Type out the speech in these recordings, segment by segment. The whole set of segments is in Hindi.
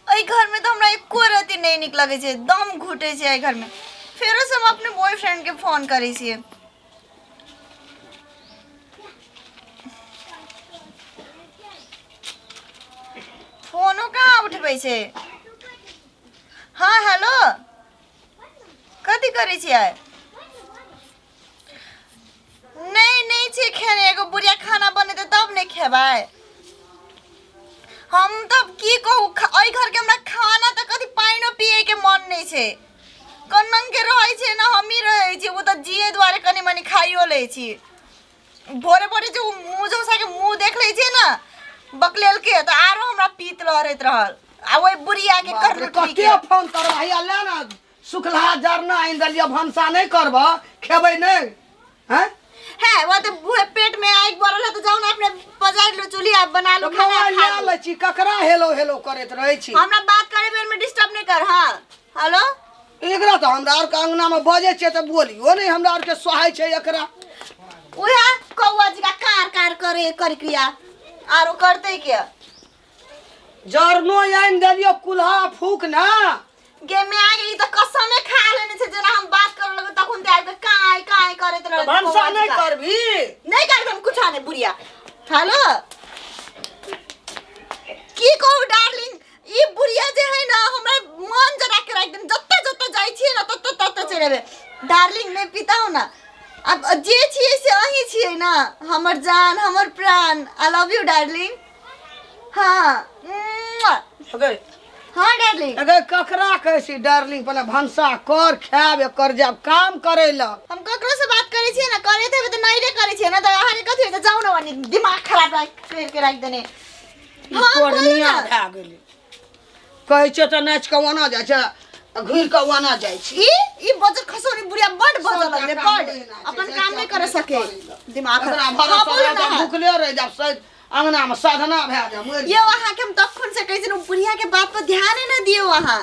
एहि घर में तो हमरा एको रति नहीं निक लगे छे, दम घुटे छे एहि घर में। फेरो से हम अपने बॉयफ्रेंड के फोन करे छिए। फोनो कहाँ उठबै छे? हाँ हेलो, कथी करे छिए? नहीं छे खेने, एगो बुढ़िया खाना बनेते तब नहीं खेबै। हम तब की कहू, एहि घर के हमरा खाना त कथी पाइनो पिए के मन नहीं छे। कन्नंग के रहै छे ना, हम ही रहै छी, वो त जिए द्वारे कनी मनी खाइयो लै छी। भोरे भोरे जो मुँह जोसा के मुँह देख लै छे ना बकलेल के, त आरो हमरा पीत लहरैत रहल। आ ओइ बुढ़िया के कर कते फोन करबा या ले ना सुखला जरना आइन दलिया, भंसा नहीं करबा, खेबै नहीं हैं? है वो तो बुढ़े पेट में आग बढ़ल है, तो जाओ ना अपने पजाड़ लो, चूल्हा बना लो, खाना खा लो। छी ककरा हेलो हेलो करैत रहै छी? हमरा बात करे बेर में डिस्टर्ब नहीं कर। हां हेलो, एकरा तो हमरा और के अंगना में बजे छे त बोलियो नहीं, हमरा और के सोहाय छे एकरा। ओया कौवा जी का कार कार करे कर क्रिया आरो करते क्या? जरनो आइन दलियो कुल्हा फूक ना गे में आ गई तो कसमे खा लेने छे, जना हम बात कर लगे तखन ते आके काय काय करत रह। भंसा नहीं करबी? नहीं करब हम कुछ आने बुढ़िया। हेलो की कहू डार्लिंग, ई बुढ़िया जे है ना हमरा मन जरा के रख देन, जत्ते जत्ते जाई छी ना तत्ते तत्ते चलेबे। डार्लिंग नहीं पीता हो ना, अब जे छिए से अही छिए ना, हमर जान हमर प्राण। I love you darling. हां अगे हाँ डार्लिंग। अगे ककरा कहसी डार्लिंग? पहले भंसा कर खाब कर जाब काम करे ला। हम ककरो से बात करे छी ना, करे थे तो नहीं रे करे छी ना, तो आहारे कथि त जाऊ ना वनी दिमाग खराब कर के रख देने। हां कोनिया भा गेली, कहै छ त नाच के वना जाय छ, घुर के वना जाय छी। ई बजर खसोनी बुढ़िया बड़ बजल लगले, बड़ अपन काम नहीं कर सके, दिमाग खराब। हां बोल ना, भूखले रह जाब, सद अंगना में साधना भा जा मोर। ये वहां के हम तखन से कहै छी बुढ़िया के बात पर ध्यान न दियो, वहां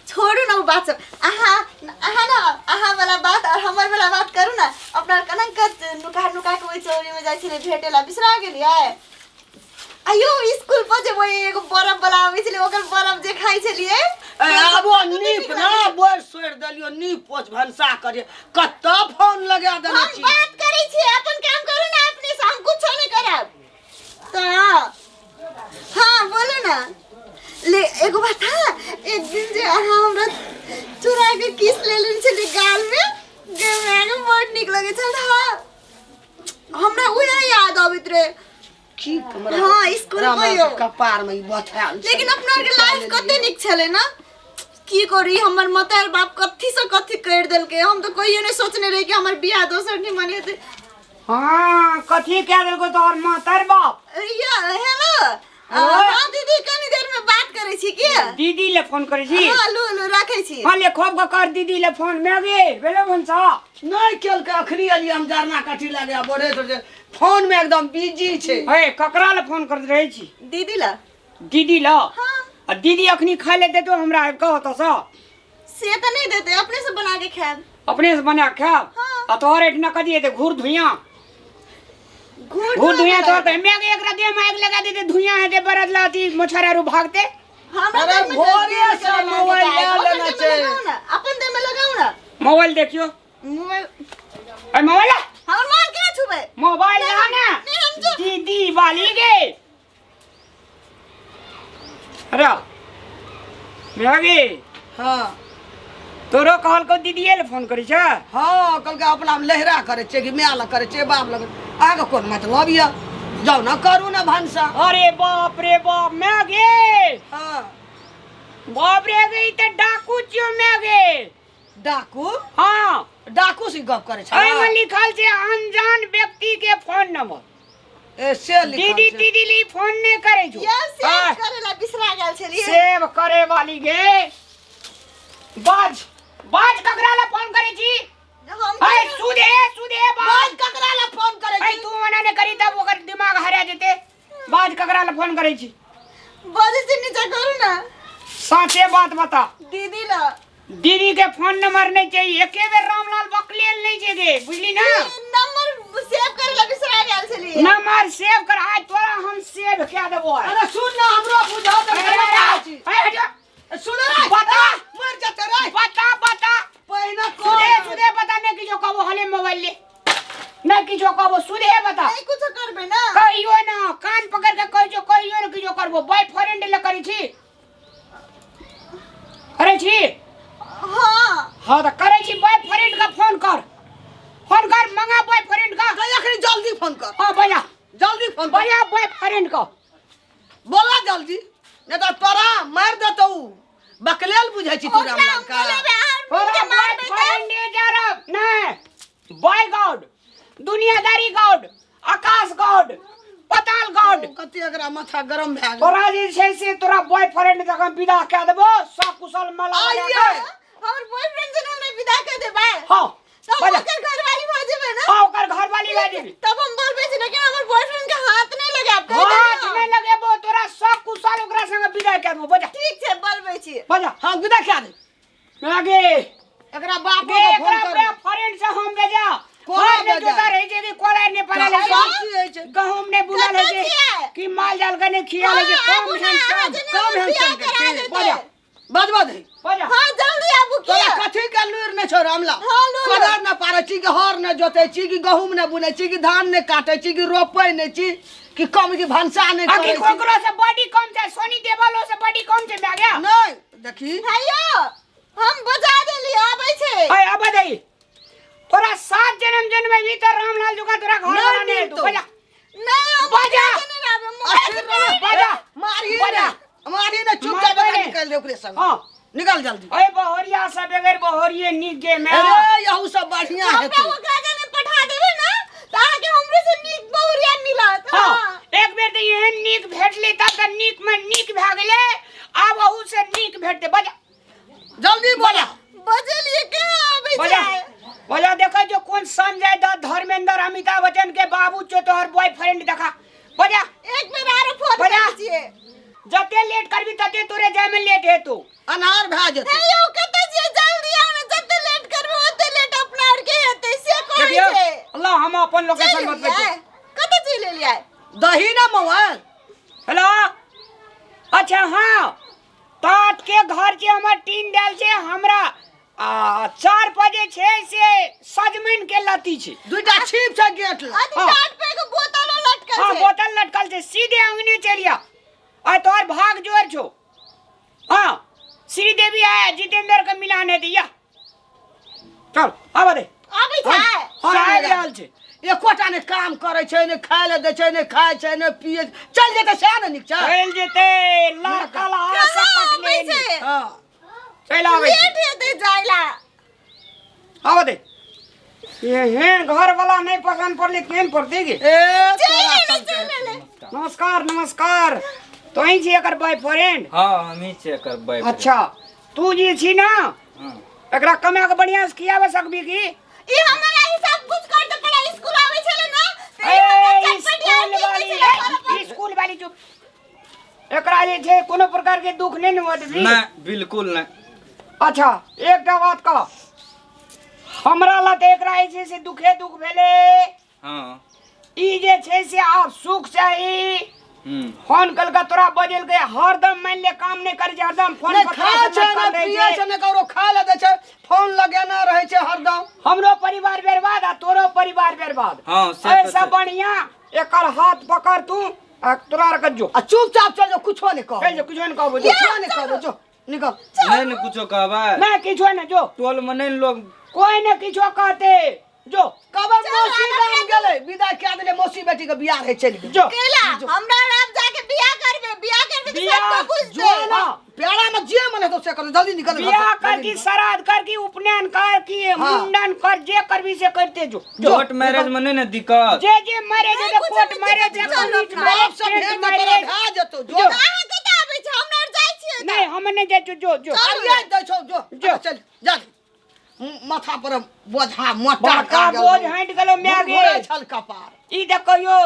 छोड़ू ना वो बात सब। आहा वाला बात और हमर वाला बात करू ना। अपना कनक नुका नुका के ओइ चौरी में जाय छले भेटेला, बिसरा गेलियै? आयो स्कूल पर जे वो एगो बरफ वाला आबै छले, ओकर बरफ जे खाइ छलिए। आबो नीप ना बोर सोर दलियो, नीप पोछ भंसा करे, कत्ता फोन लगा देने हम छी। बात करै छी, अपन काम करू ना, अपने से हम कुछ नहीं करब। तो हाँ बोलो ना। ले एगो बात है, एक दिन जे हमरा चुरा के किस ले लेन छले गाल में, गे मेरे बहुत निक लगे छल। हां हमरा ओया याद आबित रे की हमरा। हां स्कूल में कपार में बथाल, लेकिन अपना के लाइफ कते निक छले ना। की करी हमर मतार बाप कथि से कथि कर देल के, हम तो कहियो नहीं सोचने रहे कि हमर बियाह दोसर नहीं माने थे। हाँ कथी कह देल को तोहर मातार बाप? या हेलो हां दीदी कनी देर में बात करे छी की? दीदी ले फोन करे छी? हां लो रखे छी। हां ले खूब के कर दीदी ले फोन में गे बेले भंसा नहीं केल के अखरी अली हम जरना काठी लगे बोरे तो फोन में एकदम बिजी छे। हे ककरा ले फोन कर रहे छी? दीदी ला। दीदी ला? हां आ दीदी अखनी खाए ले दे तो हमरा कहो तो से तो नहीं देते, अपने से बना के खाब। अपने से बना खाब? हाँ। आ तोहरे इतना कदी दे घूर धुइया घूर धुइया तो मैं एक रदे माइक लगा देते धुइया है दे बरद लाती मछरारू भागते। अरे भोरे से मोबाइल ले लेना चाहिए, अपन दे में लगाऊ ना मोबाइल देखियो। मोबाइल ए मोबाइल हमर मां के छुबे मोबाइल ला ना दीदी वाली गे। अरे मेगे हां तोरो कहल को दीदी ले फोन करी छ? हां कल के अपना लहरा करे छे कि मैला करे छे, बाप लगे आगे कोन मतलब ये जाओ ना करू ना भंसा। अरे बाप रे बाप मेगे हां बाप रे गई त डाकू छियो मेगे। डाकू? हां डाकू से गप करे छे? एमे लिखल छे अनजान व्यक्ति के फोन नंबर। ए से लिखल दीदी छे। दीदी ली फोन ने करे जो या सेव करेला बिसरा गेल छलिए। सेव करे वाली गे बाज बाज ककरा ला फोन करे छी? ए सुदे बाज ककरा ला फोन करे ए छी? तू मना ने करी तब ओकर दिमाग हरा जेते। बाज ककरा ला फोन करे छी? बजे से नीचे करू ना। साचे बात बता। दीदी ला। दीदी के फोन नंबर नहीं चाहिए, एके बेर रामलाल बकलेल नहीं चाहिए, बुझली ना? नंबर सेव करेला बिसरा गेल छलिए। नंबर सेव कर आज तोरा हम सेव क्या देबो। अरे सुन ना हमरो बुझा दे। ए हटो करी छी करे छी हाँ हाँ तो करे छी बॉयफ्रेंड का फोन कर मंगा बॉयफ्रेंड का अखनी जल्दी फोन कर हाँ भैया जल्दी फोन कर भैया बॉयफ्रेंड का बोला जल्दी नहीं तो तोरा मार देतो बकलेल बुझै छी तू राम नाम का तोरा बॉयफ्रेंड ले जा रहा नहीं बॉय गॉड दुनियादारी गॉड आकाश गॉड पताल गॉड कते एकरा माथा गरम भए गेल तोरा जे छै से तोरा बॉयफ्रेंड जका विदा कए देबो सकुशल मला आइए हमर बॉयफ्रेंड से हमने विदा कर देबे हां तब बजा ओकर घरवाली भ जेबे ना हां ओकर घरवाली भए जेबी तब हम बोलबे छी लेकिन हमर बॉयफ्रेंड के हाथ नहीं लगाब हाथ नहीं लगेबो तोरा सकुशल ओकरा संग विदा कए देबो बजा ठीक छै बोलबे छी बजा हां विदा क्या दे आगे एकरा बाप बे को फोन एकरा कर फ्रेंड से हम भेजा कोना कोई ने भेजा? जोता रही जे कि कोला ने पड़ा ले छै गहूम ने बुला ले जे कि माल जाल का ने खिया ले जे कम हैंडसम कम हैंडसम के बजा बजबा दे बजा हां जल्दी आबू तोरा किया कथी के लूर ने छौ रामला हाँ, लूर। कदर न पारे छी कि हर न जोते छी कि गहूम न बुनै छी कि धान ने काटे छी कि रोपै ने छी कि कम की भंसा ने आखिर करे छी कोकरो से बॉडी कम छै सोनी देवालो से बॉडी कम छै मैं गया नहीं देखी भाइयो हम बजा देली आबै छै ओए अब दई तोरा 7 जन्म में भीतर रामलाल जुका तोरा घर नहीं वाला ने मिलतो। तू बजा नहीं हम बजा। बजा मारी बजा मारी ने चुपचाप मार दे। निकल दे ओकरे संग हां निकल जल्दी ओए बहरिया से बगैर बहरिए नीक गे मैं अरे यहू सब बढ़िया है हमरा ओकरा जने पठा देबे ना त आगे हमरे से नीक बहुरिया मिलत हां हां एक बेर त एहन नीक भेटले तब त नीक में नीक भए गेले आब ओहू से नीक भेटते बजा जल्दी बोला बजलिए के आबै बजा छै बजा देखो जो कौन संजय दत्त धर्मेंद्र अमिताभ बच्चन के बाबू छो तोहर बॉयफ्रेंड देखा बजा एक बेर आरो फोन बजा। कर छिए जते लेट करबी तते तोरे जाय में लेट हेतौ अनार भए जेतै हे यौ कतै छिए जल्दी आउ ने जते लेट करबो ओते लेट अपना आर के हेतै से कहै देखियो छै अल्लाह हम अपन लोकेशन मत भेजो कतै चलि एलियै दही ना मोबाइल हेलो अच्छा हाँ तात के घर जे हमर टीन डाल छै हमरा 4 बजे छै से सजमन के लती छै दुइटा छिप छै गेट ल अति टाट पे के बोतलो लटकल हाँ छै बोतल लटकल छै सीधे अंगने चलिया और तोहर भाग जोर छो हाँ श्रीदेवी आया जितेंद्र के मिलाने दिया चल आवा दे आबै छै साहब आयल छै एकोटा ने काम करे छै ने खाय ले दे छै ने खाय छै ने पिए चल जेतै से ना निक छै चल जेते लड़का ला से कट आबै ले छै हां चल आवे लेट हेतै जाइला आवा दे ये हेन घर वाला नहीं पसंद पड़ले केन पड़ते गे ए तोरा चल सब ले नमस्कार नमस्कार तो ही छी एकर बॉयफ्रेंड हाँ हम ही चेक कर बाय अच्छा तू जी छी ना हाँ। एकरा कमा के बढ़िया से खियावे सकबी की ई हमरा ही सब कुछ कर दे पड़ा स्कूल आबै छले ना ए स्कूल वाली चुप एकरा जे छै कोनो प्रकार के दुख नहीं न होत भी नहीं बिल्कुल नहीं अच्छा एकटा बात कह हमरा ला त एकरा ऐसे से दुखे दुख भेले हाँ ई जे छै से आब सुख चाही फोन कल का तोरा बजल के हरदम मान ले काम नहीं कर जे हरदम फोन ने पर खाय छै ने पिए छै ने ककरो खाय ले दे छै फोन लगेने रहे छै हरदम हमरो परिवार बर्बाद आ तोरो परिवार बर्बाद हाँ, से तो ऐसा छै। बढ़िया एकर हाथ पकड़ तू आ तोरा रख जो आ चुपचाप चल जो कुछो ने कह चल जो कुछो न कहबो जो कुछो ने कह जो निकल नहीं न कुछो कहबा मैं किछो न जो टोल में नहीं लोग कोई न किछो कहते जो कब मौसी गाम गेले विदा क्या देले मौसी बेटी के बियाह है चल जो केला हमरा रात जाके बियाह करबे तो बियाह सब कुछ जो दे ना प्यारा में जे मन है तो से कर जल्दी निकल बियाह कर की श्राद्ध कर की उपनयन कर की हाँ। मुंडन कर जे करबी से करते जो कोर्ट मैरिज में नहीं न दिक्कत जे मैरिज है कुछ कोर्ट भी मैरिज दिक्कत है चलो, कोर्ट बाप सब मैरिज भेड़ में तोरा भा जतो जो जो। अहाँ कतऽ आबै छै हमरा आर जाइ छियै नहीं हम नहीं जाए जो जो अरिया दे छौ जो जो। चल जा माथा पर बोझा मोटा बड़का बोझ हट गेलो मैगे छल कपार ई देखियो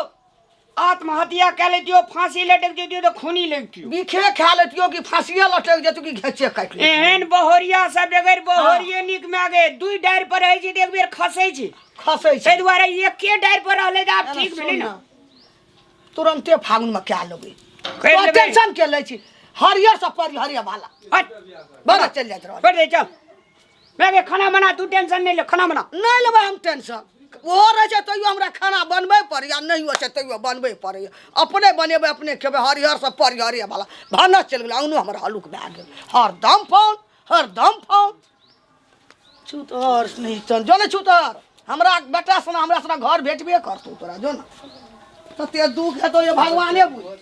आत्महत्या कर लेतियो फांसी लटक जतियो तो खूनी लगतियो बीखे खा लेतियो कि फांसिया लटक जेतु कि घेचे काट ले एहन बहोरिया सब जगह बहोरिये निक मागे दुई डायर पर रहै छी एक बेर खसै छी खसै तै छै दुआरे एके डायर पर रहले त आब ठीक भेलै न तुरंते फागुन में क्या लोगे कर लेबै। टेंशन के ले छी हरियर सब पर हरियर वाला हट बड़ा चल जात रह कर दे चल मैगे खाना बना तू टेंशन नहीं ले खाना बना नहीं लेबै हम टेंशन ओहो रहे छै तैयो हमरा खाना बनबे पड़ै आ नहीं छै तैयो बनबे पड़ै अपने बनेबै अपने खेबै हरिहर सब परिहरे वाला भानस चलि गेलै अंगनो हमर हल्लुक भए गेल हरदम फोन छूतहर नहीं चल जो ने छूतहर हमरा बेटा सना हमरा सना घर भेटबे करतौ तोरा जो ना तते दुख हेतौ ये भगवाने बुझ